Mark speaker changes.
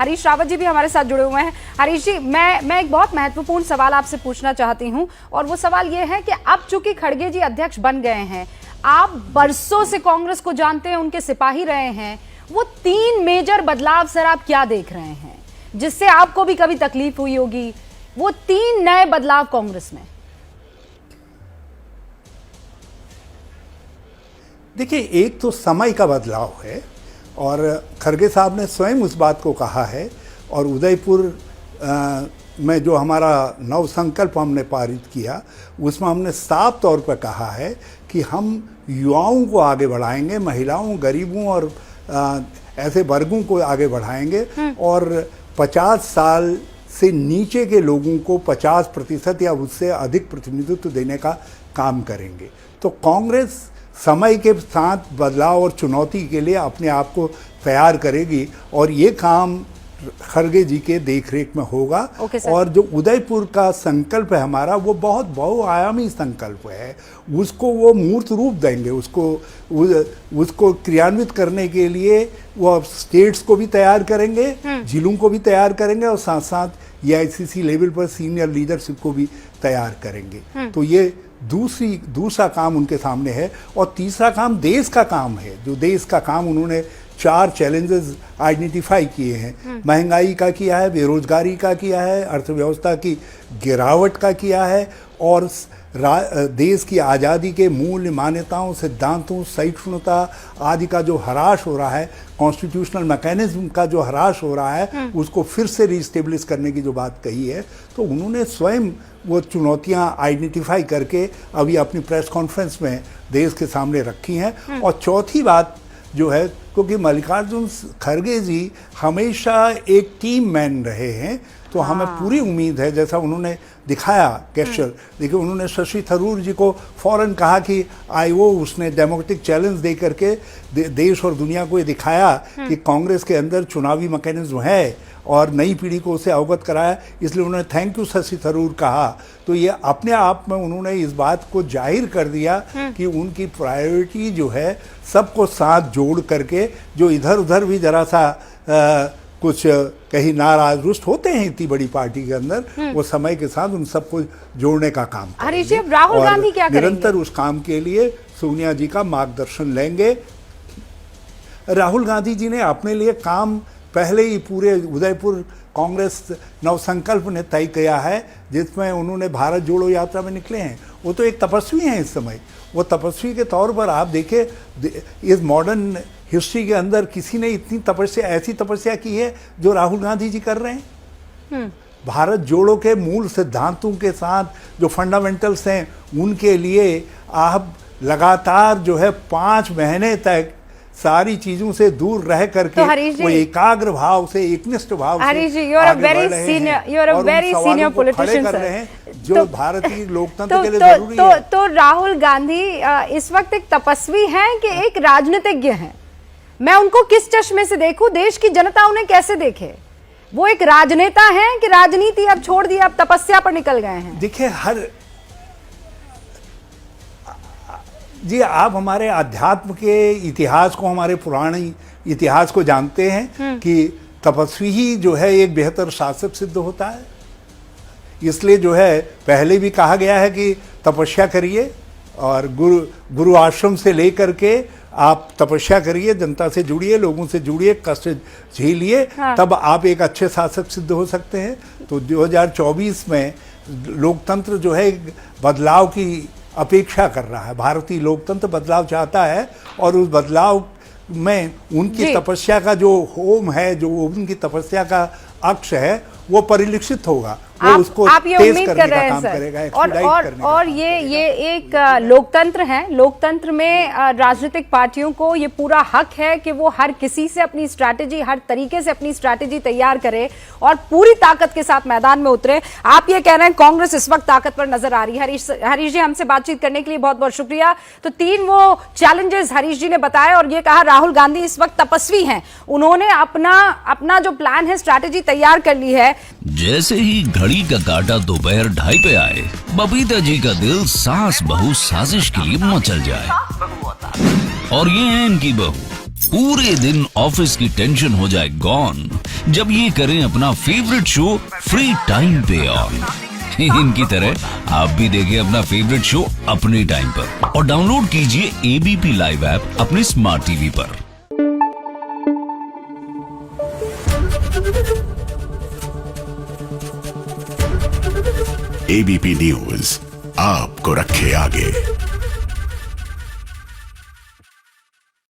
Speaker 1: हरीश रावत जी भी हमारे साथ जुड़े हुए हैं। हरीश जी, मैं एक बहुत महत्वपूर्ण सवाल आपसे पूछना चाहती हूं और वो सवाल ये है कि अब चूंकि खड़गे जी अध्यक्ष बन गए हैं, आप बरसों से कांग्रेस को जानते हैं, उनके सिपाही रहे हैं, वो 3 मेजर बदलाव सर आप क्या देख रहे हैं जिससे आपको भी कभी तकलीफ हुई होगी? वो 3 नए बदलाव कांग्रेस में।
Speaker 2: देखिए, एक तो समय का बदलाव है और खड़गे साहब ने स्वयं उस बात को कहा है और उदयपुर में जो हमारा नव संकल्प हमने पारित किया उसमें हमने साफ तौर पर कहा है कि हम युवाओं को आगे बढ़ाएंगे, महिलाओं, गरीबों और ऐसे वर्गों को आगे बढ़ाएंगे और 50 साल से नीचे के लोगों को 50% या उससे अधिक प्रतिनिधित्व देने का काम करेंगे। तो कांग्रेस समय के साथ बदलाव और चुनौती के लिए अपने आप को तैयार करेगी और ये काम खड़गे जी के देखरेख में होगा। और जो उदयपुर का संकल्प है हमारा, वो बहुत बहुआयामी संकल्प है, उसको वो मूर्त रूप देंगे, उसको क्रियान्वित करने के लिए वो स्टेट्स को भी तैयार करेंगे, जिलों को भी तैयार करेंगे और साथ साथ AICC लेवल पर सीनियर लीडरशिप को भी तैयार करेंगे। तो ये दूसरा काम उनके सामने है। और तीसरा काम देश का काम है, जो देश का काम उन्होंने 4 चैलेंजेस आइडेंटिफाई किए हैं। महंगाई का किया है, बेरोजगारी का किया है, अर्थव्यवस्था की गिरावट का किया है और देश की आज़ादी के मूल्य, मान्यताओं, सिद्धांतों, सहिष्णुता आदि का जो ह्रास हो रहा है, कॉन्स्टिट्यूशनल मैकेनिज्म का जो ह्रास हो रहा है, उसको फिर से रीस्टेब्लिश करने की जो बात कही है, तो उन्होंने स्वयं वो चुनौतियां आइडेंटिफाई करके अभी अपनी प्रेस कॉन्फ्रेंस में देश के सामने रखी हैं। और चौथी बात जो है, क्योंकि मल्लिकार्जुन खड़गे जी हमेशा एक टीम मैन रहे हैं, तो हमें पूरी उम्मीद है, जैसा उन्होंने दिखाया गेस्चर, देखिए उन्होंने शशि थरूर जी को फौरन कहा कि आईओ, उसने डेमोक्रेटिक चैलेंज दे करके देश और दुनिया को ये दिखाया कि कांग्रेस के अंदर चुनावी मैकेनिज्म है और नई पीढ़ी को उसे अवगत कराया, इसलिए उन्होंने थैंक यू शशि थरूर कहा। तो ये अपने आप में उन्होंने इस बात को जाहिर कर दिया कि उनकी प्रायोरिटी जो है सबको साथ जोड़ करके, जो इधर उधर भी जरा सा कुछ कहीं नाराज रुष्ट होते हैं इतनी बड़ी पार्टी के अंदर, वो समय के साथ उन सबको जोड़ने का काम करेंगे।
Speaker 1: राहुल गांधी क्या करेंगे?
Speaker 2: निरंतर उस काम के लिए सोनिया जी का मार्गदर्शन लेंगे। राहुल गांधी जी ने अपने लिए काम पहले ही पूरे उदयपुर कांग्रेस नवसंकल्प ने तय किया है, जिसमें उन्होंने भारत जोड़ो यात्रा में निकले हैं। वो तो एक तपस्वी हैं इस समय, वो तपस्वी के तौर पर आप देखें, इस मॉडर्न हिस्ट्री के अंदर किसी ने इतनी तपस्या, ऐसी तपस्या की है जो राहुल गांधी जी कर रहे हैं। भारत जोड़ो के मूल सिद्धांतों के साथ जो फंडामेंटल्स हैं, उनके लिए आप लगातार जो है 5 महीने तक सारी चीजों से दूर रह करके वो एकाग्र भाव से, एकनिष्ठ भाव से कर रहे हैं, जो भारतीय लोकतंत्र के लिए जरूरी है।
Speaker 1: तो राहुल गांधी इस वक्त एक तपस्वी हैं कि एक राजनीतिज्ञ हैं? मैं उनको किस चश्मे से देखूं? देश की जनता उन्हें कैसे देखे? वो एक राजनेता हैं कि राजनीति अब छोड़ दी, अब तपस्या पर निकल गए हैं?
Speaker 2: देखिए, जी आप हमारे अध्यात्म के इतिहास को, हमारे पुराने इतिहास को जानते हैं कि तपस्वी ही जो है एक बेहतर शासक सिद्ध होता है। इसलिए जो है पहले भी कहा गया है कि तपस्या करिए और गुरु आश्रम से लेकर के आप तपस्या करिए, जनता से जुड़िए, लोगों से जुड़िए, कष्ट झेलिए, तब आप एक अच्छे शासक सिद्ध हो सकते हैं। तो 2024 में लोकतंत्र जो है बदलाव की अपेक्षा कर रहा है। भारतीय लोकतंत्र बदलाव चाहता है और उस बदलाव में उनकी तपस्या का जो होम है, जो उनकी तपस्या का अक्ष है, वो परिलक्षित होगा। वो उसको
Speaker 1: आप ये उम्मीद कर रहे हैं सर? और ये एक लोकतंत्र है। लोकतंत्र में राजनीतिक पार्टियों को ये पूरा हक है कि वो हर किसी से अपनी स्ट्रैटेजी, हर तरीके से अपनी स्ट्रैटेजी तैयार करे और पूरी ताकत के साथ मैदान में उतरे। आप ये कह रहे हैं कांग्रेस इस वक्त ताकतवर नजर आ रही है। हरीश जी, हमसे बातचीत करने के लिए बहुत बहुत शुक्रिया। तो 3 वो चैलेंजेस हरीश जी ने बताए और ये कहा राहुल गांधी इस वक्त तपस्वी हैं, उन्होंने अपना जो प्लान है, स्ट्रैटेजी तैयार कर ली है।
Speaker 3: जैसे ही घड़ी का काटा दोपहर 2:30 पे आए, बबीता जी का दिल सास बहू साजिश के लिए मचल जाए। और ये है इनकी बहू, पूरे दिन ऑफिस की टेंशन हो जाए गॉन, जब ये करें अपना फेवरेट शो फ्री टाइम पे ऑन। इनकी तरह आप भी देखें अपना फेवरेट शो अपने टाइम पर और डाउनलोड कीजिए एबीपी लाइव ऐप अपने स्मार्ट टीवी पर।
Speaker 4: एबीपी न्यूज आपको रखे आगे।